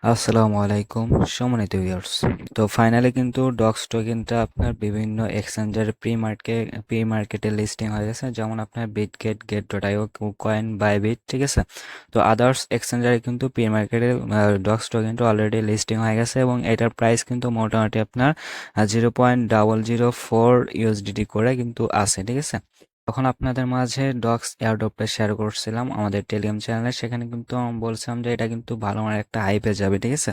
আসসালামু আলাইকুম সম্মানিত ভিউয়ার্স। তো ফাইনালি কিন্তু ডক্স টোকেনটা আপনার বিভিন্ন এক্সচেঞ্জের প্রি মার্কেটে লিস্টিং হয়ে গেছে, যেমন আপনার বিটগেট, গেট ডট আইও, কয়েন, বাইবিট, ঠিক আছে। তো আদার্স এক্সচেঞ্জারে কিন্তু প্রি মার্কেটে ডক্স টোকেনটা অলরেডি লিস্টিং হয়ে গেছে এবং এটার প্রাইস কিন্তু মোটামুটি আপনার 0.004 USDT করে কিন্তু আছে, ঠিক আছে। তখন আপনাদের মাঝে ডক্স এয়ারড্রপটা শেয়ার করছিলাম আমাদের টেলিগ্রাম চ্যানেলে, সেখানে কিন্তু আমি বলছিলাম যে এটা কিন্তু ভালো মানের একটা হাইপে যাবে, ঠিক আছে।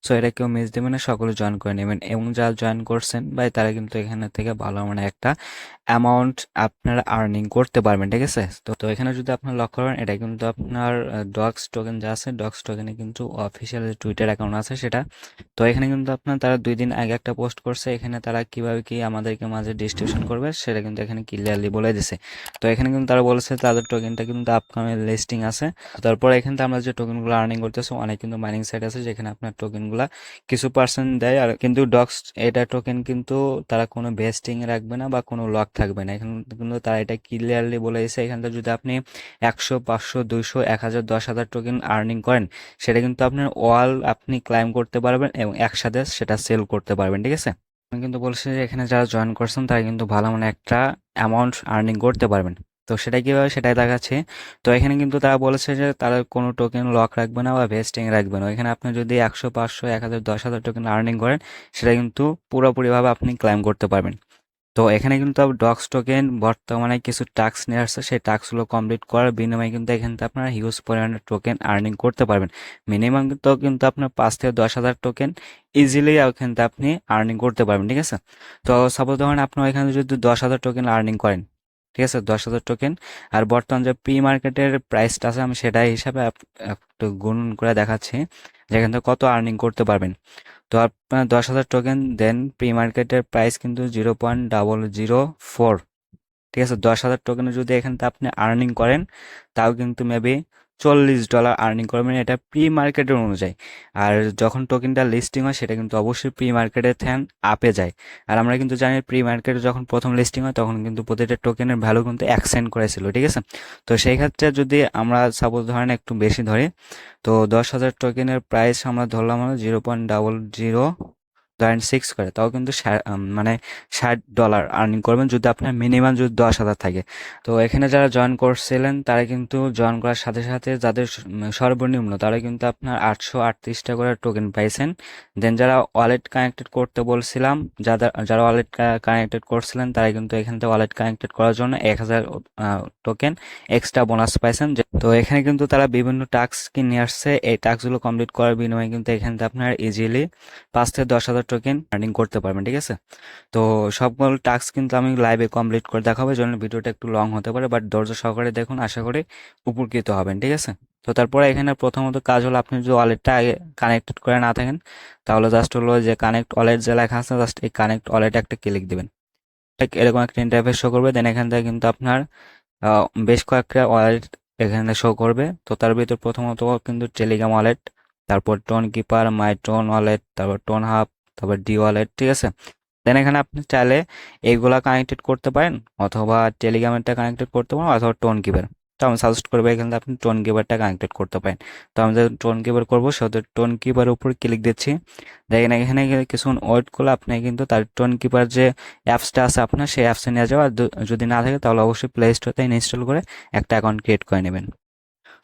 সো এটা কেউ মিস দেবেন না, সকলে জয়েন করে নেবেন এবং যারা জয়েন করছেন ভাই তারা কিন্তু এখানে থেকে ভালো মানের একটা অ্যামাউন্ট আপনারা আর্নিং করতে পারবেন, ঠিক আছে। তো এখানে যদি আপনার লক্ষ্য করেন, এটা কিন্তু আপনার ডক্স টোকেন যা আছে, ডক্স টোকেনে কিন্তু অফিসিয়াল টুইটার অ্যাকাউন্ট আছে সেটা। তো এখানে কিন্তু আপনার তারা 2 দিন আগে একটা পোস্ট করছে, এখানে তারা কিভাবে কি আমাদেরকে মাঝে ডিস্ট্রিবিউশন করবে সেটা কিন্তু এখানে ক্লিয়ারলি বলে দিছে। তো এখানে কিন্তু তারা বলেছে তাদের টোকেনটা কিন্তু আপকামিং লিস্টিং আছে। তারপর এখানে তো আমরা যে টোকেনগুলো আর্নিং করতেছি, অনেক কিন্তু মাইনিং সাইট আছে যেখানে আপনার টোকেনগুলো কিছু পার্সেন্ট দেয়, আর কিন্তু ডক্স এটা টোকেন কিন্তু তারা কোনো ভেস্টিং রাখবে না বা কোনো লক থাকবে না। এখানে কিন্তু তারা এটা ক্লিয়ারলি বলে দিয়েছে, এখানে যদি আপনি 100, 500, 200, 1000, 10,000 টোকেন আর্নিং করেন, সেটা কিন্তু আপনার আপনি ক্লাইম করতে পারবেন এবং একসাথে সেটা সেল করতে পারবেন, ঠিক আছে। আমি কিন্তু বলছি যে এখানে যারা জয়েন করছেন তারা কিন্তু ভালো মানে একটা অ্যামাউন্ট আর্নিং করতে পারবেন। তো সেটা কিভাবে সেটাই দেখাচ্ছে। তো এখানে কিন্তু তারা বলেছে যে তারা কোনো টোকেন লক রাখবে না বা ভেস্টিং রাখবে না। এখানে আপনি যদি 100, 500, 1000, 10,000 টোকেন আর্নিং করেন, সেটা কিন্তু পুরোপুরিভাবে আপনি ক্লাইম করতে পারবেন। তো এখানে কিন্তু ডক্স টোকেন বর্তমানে কিছু টাস্ক নিয়ে আসছে, সেই টাস্কগুলো কমপ্লিট করার বিনিময়ে কিন্তু এখান থেকে আপনারা হিউজ পরিমাণের টোকেন আর্নিং করতে পারবেন। মিনিমাম কিন্তু আপনার 5 থেকে 10,000 টোকেন ইজিলি এখান থেকে আপনি আর্নিং করতে পারবেন, ঠিক আছে। তো সাপোজ ধরেন আপনি এখানে যদি 10,000 টোকেন আর্নিং করেন, ঠিক আছে, 10,000 টোকেন, আর বর্তমান যে প্রি মার্কেটের প্রাইসটা আছে আমি সেটাই হিসাবে একটু গুণন করে দেখাচ্ছি যে এখান থেকে কত আর্নিং করতে পারবেন। তো আপনার 10,000 টোকেন দেন প্রি মার্কেটের প্রাইস কিন্তু 0.004, ঠিক আছে। 10,000 টোকেনে যদি এখান থেকে আপনি আর্নিং করেন, তাও কিন্তু মেবি $40 আর্নিং করবেন, এটা প্রি মার্কেটের অনুযায়ী। আর যখন টোকেনটা লিস্টিং হয় সেটা কিন্তু অবশ্যই প্রি মার্কেটের থ্যান আপে যায়। আর আমরা কিন্তু জানি প্রি মার্কেটে যখন প্রথম লিস্টিং হয় তখন কিন্তু প্রতিটা টোকেনের ভ্যালু কিন্তু 1 সেন্ট করেছিল, ঠিক আছে। তো সেই ক্ষেত্রে যদি আমরা সাপোজ ধরেন একটু বেশি ধরি, তো 10,000 টোকেনের প্রাইস আমরা ধরলাম 0.006 করে, তাও কিন্তু মানে $60 আর্নিং করবেন যদি আপনার মিনিমাম যদি 10,000 থাকে। তো এখানে যারা জয়েন করছিলেন তারা কিন্তু জয়েন করার সাথে সাথে যাদের সর্বনিম্ন তারা কিন্তু আপনার 838টা করে টোকেন পাইছেন। দেন যারা ওয়ালেট কানেক্টেড করতে বলছিলাম, যারা ওয়ালেট কানেক্টেড করছিলেন তারা কিন্তু এখান থেকে ওয়ালেট কানেক্টেড করার জন্য 1,000 টোকেন এক্সট্রা বোনাস পাইছেন। তো এখানে কিন্তু তারা বিভিন্ন টাস্ক কি নিয়ে আসছে, এই টাস্কগুলো কমপ্লিট করার বিনিময়ে কিন্তু এখান থেকে আপনার ইজিলি 5 থেকে 10,000 টোকেন আর্নিং করতে পারবেন, ঠিক আছে। তো সবগুলো টাস্ক কিন্তু আমি লাইভে কমপ্লিট করে দেখাবো, এই জন্য ভিডিওটা একটু লং হতে পারে, বাট ধৈর্য সহকারে দেখুন, আশা করি উপকৃত হবেন, ঠিক আছে। তো তারপরে এখানে প্রথমত কাজ হলো, আপনি যদি ওয়ালেটটা আগে কানেক্টেড করে না থাকেন, তাহলে জাস্ট হলো যে কানেক্ট ওয়ালেট যে লেখা আছে, জাস্ট এই কানেক্ট ওয়ালেটে একটা ক্লিক দিবেন। এরকম একটা ইন্টারফেস শো করবে। দেন এখান থেকে কিন্তু আপনার বেশ কয়েকটা ওয়ালেট এখানে শো করবে। তো তার ভিতর প্রথমত কিন্তু টেলিগ্রাম ওয়ালেট, তারপর টোন কিপার, মাই টোন ওয়ালেট, তারপর টোন হাব, তারপর ডি ওয়ালেট, ঠিক আছে। দেন এখানে আপনি চাইলে এইগুলা কানেক্টেড করতে পারেন, অথবা টেলিগ্রামেরটা কানেক্টেড করতে পারেন, অথবা টোন কিপার। তো আমি সাজেস্ট করবো এখানে আপনি টোন কিপারটা কানেক্টেড করতে পারেন। তো আমি যে টোন কিপার করবো সেহেতু টোন কিপারের উপর ক্লিক দিচ্ছি। দেখেন এখানে কিছুক্ষণ ওয়েট করলে আপনি কিন্তু তার টোন কিপার যে অ্যাপসটা আছে আপনার, সেই অ্যাপসে নিয়ে যাওয়া। আর যদি না থাকে তাহলে অবশ্যই প্লে স্টোর থেকে ইনস্টল করে একটা অ্যাকাউন্ট ক্রিয়েট করে নেবেন।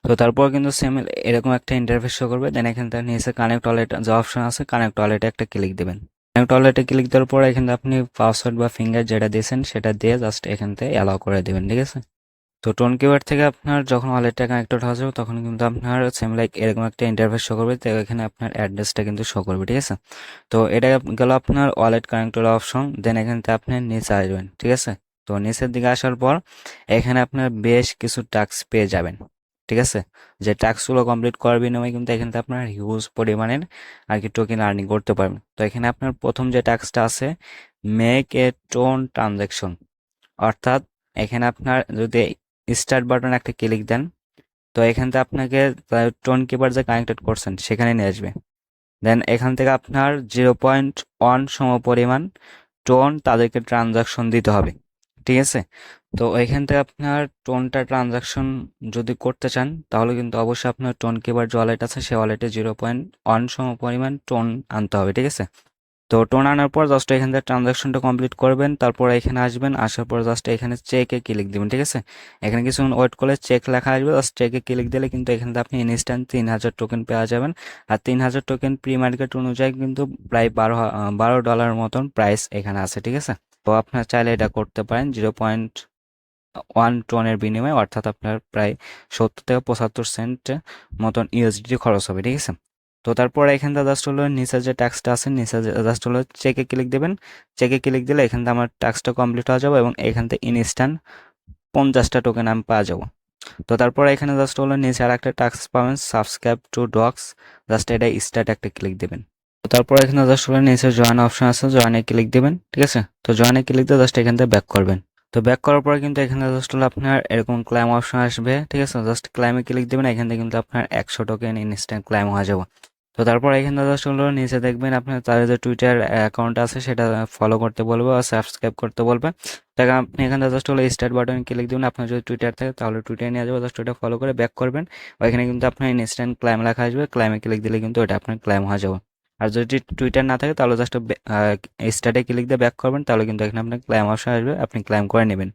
তো তারপর কিন্তু সেম এরকম একটা ইন্টারফেস শো করবে। দেন এখান থেকে নিচে কানেক্ট ওয়ালেট যে অপশন আছে, কানেক্ট ওয়ালেটে একটা ক্লিক দেবেন। কানেক্ট ওয়ালেটে ক্লিক দেওয়ার পর এখানে আপনি পাসওয়ার্ড বা ফিঙ্গার যেটা দিয়েছেন সেটা দিয়ে জাস্ট এখান থেকে অ্যালাউ করে দেবেন, ঠিক আছে। তো টোন কিওয়ার্ড থেকে আপনার যখন ওয়ালেটটা কানেক্টেড হয়ে যাবে তখন কিন্তু আপনার সেম লাইক এরকম একটা ইন্টারফেস শো করবে। তো এখানে আপনার অ্যাড্রেসটা কিন্তু শো করবে, ঠিক আছে। তো এটা গেল আপনার ওয়ালেট কানেক্টেড অপশন। দেন এখান থেকে আপনি নিচে আসবেন, ঠিক আছে। তো নিচের দিকে আসার পর এখানে আপনার বেশ কিছু টাস্ক পেয়ে যাবেন, ঠিক আছে। যে টাস্কগুলো কমপ্লিট করার বিনিময়ে কিন্তু এখান থেকে আপনার হিউজ পরিমাণের আর কি টোকেন আর্নিং করতে পারবেন। তো এখানে আপনার প্রথম যে টাস্কটা আছে, মেক এ টোন ট্রানজ্যাকশন, অর্থাৎ এখানে আপনার যদি স্টার্ট বাটন একটা ক্লিক দেন, তো এখান থেকে আপনাকে টোন কিপার যে কানেক্টেড করছেন সেখানে নিয়ে আসবে। দেন এখান থেকে আপনার 0.1 সম পরিমাণ টোন তাদেরকে ট্রানজাকশন দিতে হবে, ঠিক আছে? তো এইখান থেকে আপনার টোনটা ট্রানজাকশন যদি করতে চান তাহলে কিন্তু অবশ্যই আপনার টোন কিপার যে ওয়ালেট আছে সে ওয়ালেটে 0.1 সম পরিমাণ টোন আনতে হবে, ঠিক আছে? তো টোন আনার পর জাস্ট এখান থেকে ট্রানজাকশনটা কমপ্লিট করবেন, তারপর এখানে আসবেন, আসার পর জাস্ট এখানে চেকে ক্লিক দিবেন, ঠিক আছে? এখানে কিছুক্ষণ ওয়েট করলে চেক লেখা আসবে, জাস্ট চেকে ক্লিক দিলে কিন্তু এখানে আপনি ইনস্ট্যান্ট 3000 টোকেন পেয়ে যাবেন। আর 3000 টোকেন প্রি মার্কেট অনুযায়ী কিন্তু প্রায় $12 মতন প্রাইস এখানে আছে, ঠিক আছে? তো আপনার চাইলে এটা করতে পারেন 0.1 টোনের বিনিময়ে, অর্থাৎ আপনার প্রায় 70 থেকে 75 সেন্ট মতন ইউএসডি খরচ হবে, ঠিক আছে? তো তারপরে এখান থেকে জাস্ট হলো নিচে যে ট্যাক্সটা আছে নিচে জাস্ট হলো চেকে ক্লিক দেবেন। চেকে ক্লিক দিলে এখান থেকে আমার ট্যাক্সটা কমপ্লিট হয়ে যাবে এবং এখান থেকে ইনস্ট্যান্ট 50টা টোকেন আমি পাওয়া যাবো। তো তারপরে এখানে জাস্ট হলো নিচে আর একটা ট্যাক্স পাবেন, সাবস্ক্রাইব টু ডক্স, জাস্ট এটা স্টার্ট একটা ক্লিক দেবেন। তো তারপর এখানে জাস্ট হলো নিচে জয়েন অপশন আছে, জয়েনে ক্লিক দেবেন, ঠিক আছে? তো জয়েনে ক্লিক দিয়ে জাস্ট এখান থেকে ব্যাক করবেন। তো ব্যাক করার পরে কিন্তু এখানে জাস্ট হলো আপনার এরকম ক্লাইম অপশন আসবে, ঠিক আছে? জাস্ট ক্লাইমে ক্লিক দেবেন, এখান থেকে কিন্তু আপনার 100 টোকেন ইনস্ট্যান্ট ক্লাইম হয়ে যাবে। তো তারপর এখানে জাস্ট হলো নিচে দেখবেন আপনার তাদের যে টুইটার অ্যাকাউন্ট আছে সেটা ফলো করতে বলবে বা সাবস্ক্রাইব করতে বলবে। তাকে আপনি এখানে জাস্ট হলো স্টার্ট বাটনে ক্লিক দিবেন, আপনার যদি টুইটার থাকে তাহলে টুইটার নিয়ে যাবে, জাস্ট ওটা ফলো করে ব্যাক করবেন। ওইখানে কিন্তু আপনার ইনস্ট্যান্ট ক্লাইম লেখা আসবে, ক্লাইমে ক্লিক দিলে কিন্তু ওটা আপনার ক্লাইম হয়ে যাবে। আর যদি টুইটার না থাকে তাহলে জাস্ট স্টার্টে ক্লিক দিয়ে ব্যাক করবেন, তাহলে কিন্তু এখানে আপনার ক্লাইম অপশন আসবে, আপনি ক্লাইম করে নেবেন।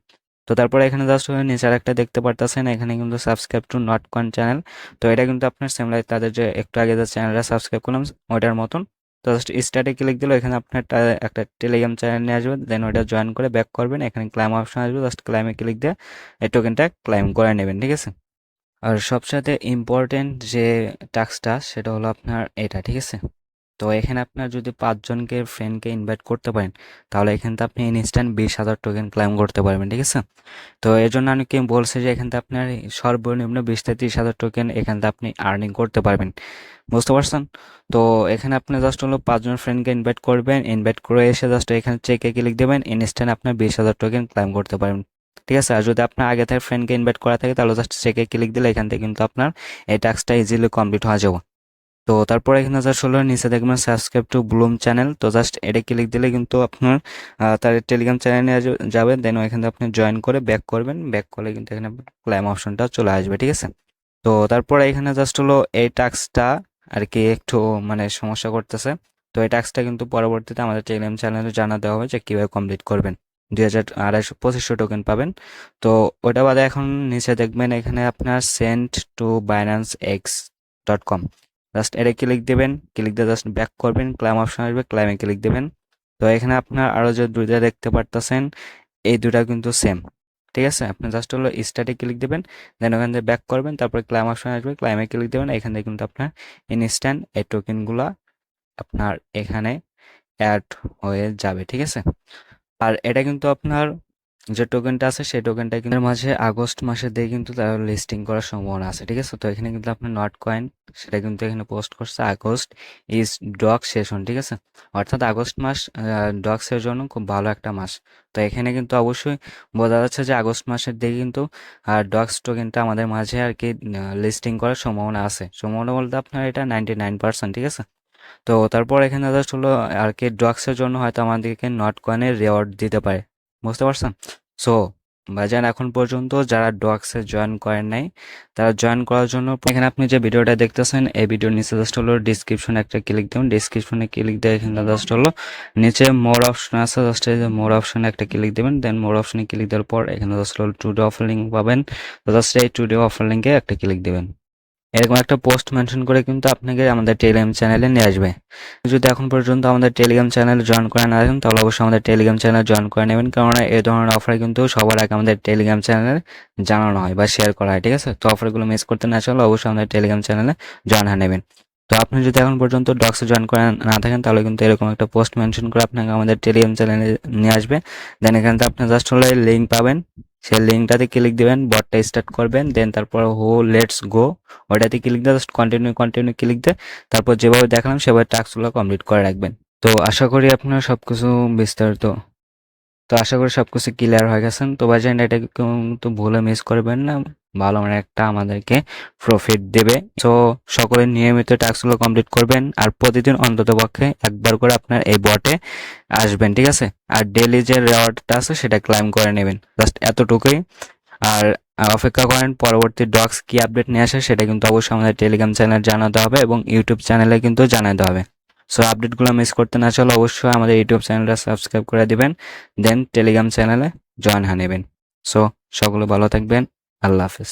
তো তারপরে এখানে জাস্ট নিচে একটা দেখতে পারতেছেন, এখানে কিন্তু subscribe to not coin channel. তো এটা কিন্তু আপনার সেম লাইক তাদের যে একটু আগে যে চ্যানেলটা সাবস্ক্রাইব করলাম ওইটার মতন। তো জাস্ট স্টার্টে ক্লিক দিলে এখানে আপনার একটা টেলিগ্রাম চ্যানেল নিয়ে আসবে, দেন ওইটা জয়েন করে ব্যাক করবেন, এখানে ক্লাইম অপশন আসবে, জাস্ট ক্লাইমে ক্লিক দিয়ে এই টোকেনটা ক্লাইম করে নেবেন, ঠিক আছে? আর সবসাথে ইম্পর্টেন্ট যে টাস্কটা সেটা হলো আপনার এটা, ঠিক আছে? তো এখানে আপনার যদি 5 জনকে ফ্রেন্ডকে ইনভাইট করতে পারেন তাহলে এখান থেকে আপনি ইনস্ট্যান্ট 20,000 টোকেন ক্লাইম করতে পারবেন, ঠিক আছে? তো এর জন্য অনেকে বলছে যে এখান থেকে আপনার সর্বনিম্ন 20 থেকে 30 হাজার টোকেন এখান থেকে আপনি আর্নিং করতে পারবেন, বুঝতে পারছেন? তো এখানে আপনি জাস্ট হলো 5 জন ফ্রেন্ডকে ইনভাইট করবেন, ইনভাইট করে এসে জাস্ট এখানে চেকে ক্লিক দেবেন, ইনস্ট্যান্ট আপনার 20,000 টোকেন ক্লাইম করতে পারবেন, ঠিক আছে? আর যদি আপনার আগে থেকে ফ্রেন্ডকে ইনভাইট করা থাকে তাহলে জাস্ট চেকে ক্লিক দিলে এখান থেকে কিন্তু আপনার এই টাস্কটা ইজিলি কমপ্লিট হয়ে যাবে। তো তারপরে এখানে জাস্ট হলো নিচে দেখবেন সাবস্ক্রাইব টু ব্লুম চ্যানেল, তো জাস্ট এটা ক্লিক দিলে কিন্তু আপনার তার টেলিগ্রাম চ্যানেলে যাবে, দেন এখানে আপনি জয়েন করে ব্যাক করবেন, ব্যাক করলে কিন্তু এখানে ক্লাইম অপশনটা চলে আসবে, ঠিক আছে? তো তারপরে এখানে জাস্ট হলো এই টাস্কটা আর কি একটু মানে সমস্যা করতেছে। তো এই টাস্কটা কিন্তু পরবর্তীতে আমাদের টেলিগ্রাম চ্যানেলে জানা দেওয়া হবে যে কীভাবে কমপ্লিট করবেন, 2,250 টোকেন পাবেন। তো ওটা বাদে এখন নিচে দেখবেন এখানে আপনার send to binance x.com, just এটা ক্লিক দেবেন, ক্লিক দিয়ে জাস্ট ব্যাক করবেন, ক্লাইম অপশন আসবে, ক্লাইমে ক্লিক দেবেন। তো এখানে আপনার আরও যে দুইটা দেখতে পারতেছেন এই দুটা কিন্তু সেম, ঠিক আছে? আপনি জাস্ট হলো স্টার্টে ক্লিক দেবেন, দেন ওখান থেকে ব্যাক করবেন, তারপরে ক্লাইম অপশন আসবে, ক্লাইমে ক্লিক দেবেন, এখান থেকে কিন্তু আপনার ইনস্ট্যান্ট এই টোকেনগুলো আপনার এখানে অ্যাড হয়ে যাবে, ঠিক আছে? আর এটা কিন্তু আপনার যে টোকেনটা আছে সেই টোকেনটা কিন্তু এর মাঝে আগস্ট মাসের দিয়ে কিন্তু তার লিস্টিং করার সম্ভাবনা আছে, ঠিক আছে? তো এখানে কিন্তু আপনার নট কয়েন সেটা কিন্তু এখানে পোস্ট করছে আগস্ট ইজ ডগ সেশন, ঠিক আছে? অর্থাৎ আগস্ট মাস ডগসের জন্য খুব ভালো একটা মাস। তো এখানে কিন্তু অবশ্যই বোঝা যাচ্ছে যে আগস্ট মাসের দিকে কিন্তু ডগস টোকেনটা আমাদের মাঝে আর কি লিস্টিং করার সম্ভাবনা আছে, সম্ভাবনা বলতে আপনার এটা 99%, ঠিক আছে? তো তারপর এখানে জাস্ট হলো আর কি ড্রাগসের জন্য হয়তো আমাদেরকে নট কয়েনের রেওয়ার্ড দিতে পারে, বুঝতে পারছেন? সো ভাইজান এখন পর্যন্ত যারা ড্রাগসে জয়েন করেন নাই তারা জয়েন করার জন্য এখানে আপনি যে ভিডিওটা দেখতেছেন এই ভিডিওর নিচে জাস্ট হলো ডিসক্রিপশনে একটা ক্লিক দেবেন, ডিসক্রিপশনে ক্লিক দিয়ে এখানে জাস্ট হলো নিচে মোর অপশন আছে, জাস্ট এই যে মোর অপশনে একটা ক্লিক দেবেন, দেন মোর অপশনে ক্লিক দেওয়ার পর এখানে জাস্ট হলো টুডে অফার লিঙ্ক পাবেন, তো জাস্ট এই টুডে অফার লিঙ্কে একটা ক্লিক দেবেন। এরকম একটা পোস্ট মেনশন করে কিন্তু আপনাকে আমাদের টেলিগ্রাম চ্যানেলে নিয়ে আসবে। যদি এখন পর্যন্ত আমাদের টেলিগ্রাম চ্যানেলে জয়েন করে না থাকেন তাহলে অবশ্যই আমাদের টেলিগ্রাম চ্যানেলে জয়েন করে নেবেন, কারণ এই ধরনের অফার কিন্তু সবার আগে আমাদের টেলিগ্রাম চ্যানেলে জানানো হয় বা শেয়ার করা হয়, ঠিক আছে? তো অফারগুলো মিস করতে না চাইলে অবশ্যই আমাদের টেলিগ্রাম চ্যানেলে জয়েন হয়ে নেবেন। তো আপনি যদি এখন পর্যন্ত ডক্সে জয়েন করে না থাকেন তাহলে কিন্তু এরকম একটা পোস্ট মেনশন করে আপনাকে আমাদের টেলিগ্রাম চ্যানেলে নিয়ে আসবে, দেন এখান থেকে আপনি জাস্ট হলে লিঙ্ক পাবেন, সেই লিঙ্কটাতে ক্লিক দিবেন, বটটা স্টার্ট করবেন, দেন তারপর লেটস গো ওটাতে ক্লিক দিয়ে জাস্ট কন্টিনিউ কন্টিনিউ ক্লিক দিয়ে তারপর যেভাবে দেখালাম সেভাবে টাস্কগুলো কমপ্লিট করে রাখবেন। তো আশা করি আপনার সবকিছু বিস্তারিত তো আশা করি সবকিছু ক্লিয়ার হয়ে গেছেন। তো ভাইজান এটা কিন্তু ভুলে মিস করবেন না, ভালো মানে একটা আমাদেরকে প্রফিট দেবে। সো সকলে নিয়মিত টাস্কগুলো কমপ্লিট করবেন আর প্রতিদিন অন্ততপক্ষে একবার করে আপনার এই বটে আসবেন, ঠিক আছে? আর ডেইলি যে রেওয়ার্ডটা আছে সেটা ক্লাইম করে নেবেন, জাস্ট এতটুকুই। আর অপেক্ষা করেন পরবর্তী ডক্স কি আপডেট নিয়ে আসে, সেটা কিন্তু অবশ্যই আমাদের টেলিগ্রাম চ্যানেলে জানাতে হবে এবং ইউটিউব চ্যানেলে কিন্তু জানাতে হবে। সো আপডেটগুলো মিস করতে না চাইলে অবশ্যই আমাদের ইউটিউব চ্যানেলটা সাবস্ক্রাইব করে দিবেন, দেন টেলিগ্রাম চ্যানেলে জয়েন হয়ে নেবেন। সো সকলে ভালো থাকবেন, আল্লাহ হাফেজ।